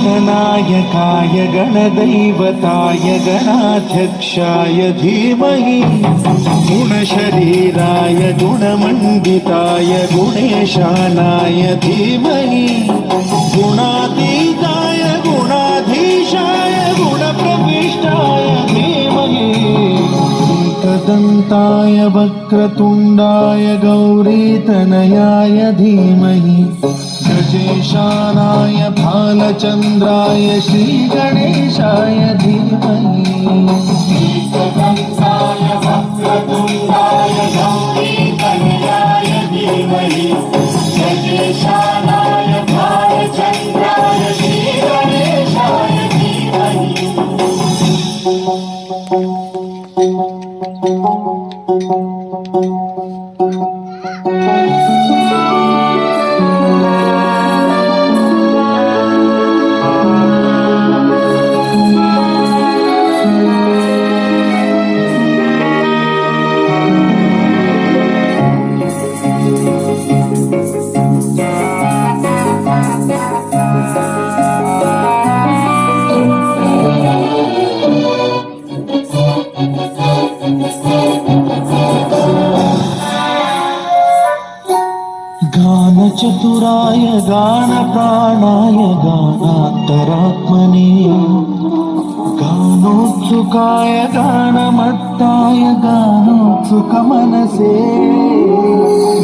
गणनायकाय गणदैवताय गणाध्यक्षाय धीमहि गुणशरीराय गुणमण्डिताय गुणेशानाय धीमहि गुणातीताय गुणाधीशाय गुणप्रविष्टाय धीमहि एकदन्ताय वक्रतुण्डाय गौरीतनयाय धीमहि गजेशानाय भालचन्द्राय श्रीगणेशाय धीमहि एकदन्ताय वक्रतुण्डाय गौरीतनयाय धीमहि गजेशानाय भालचन्द्राय श्रीगणेशाय धीमहि गानचतुराय गानप्राणाय गानान्तरात्मने गानोत्सुकाय गानमत्ताय गानोत्सुकमनसे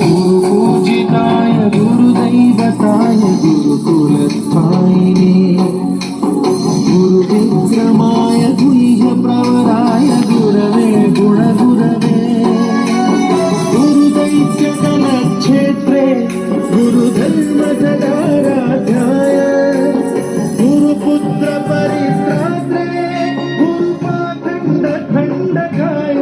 गुरुपूजिताय गुरुदैवताय गुरुकुलस्थायिने गुरुविक्रमाय गुह्यप्रवराय गुरवे गुणगुरवे गुरुदैत्यगणक्षेत्रे गुरुधर्मजगाराध्याय गुरुपुत्र परित्रात्रे गुरुपाखण्डखण्डकाय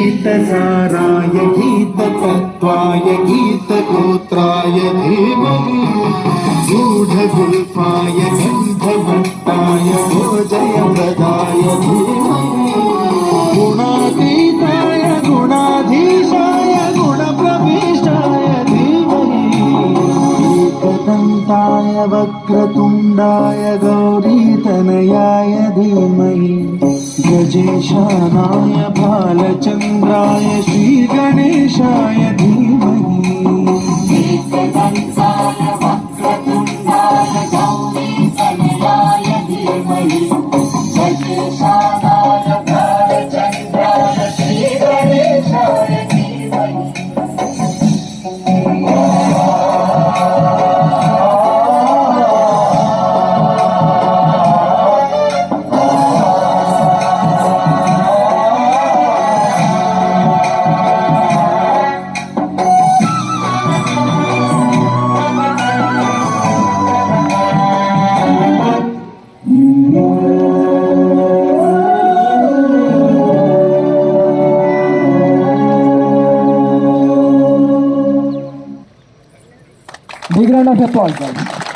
गीतसाराय गीततत्त्वाय गीतगोत्राय धीमहि गूढगुल्फाय गन्धभट्टाय भोजयप्रदाय धीमहि गुणातीताय गुणाधीशाय गुणप्रविष्टाय धीमहि एकदन्ताय वक्रतुण्डाय गौरीतनयाय धीमहि गजेशानाय भालचन्द्राय श्रीगणेशाय धीमहि एकदन्ताय वक्रतुण्डाय गौरीतनयाय धीमहि गजेशानाय भालचन्द्राय श्रीगणेशाय धीमहि Big round of applause, guys.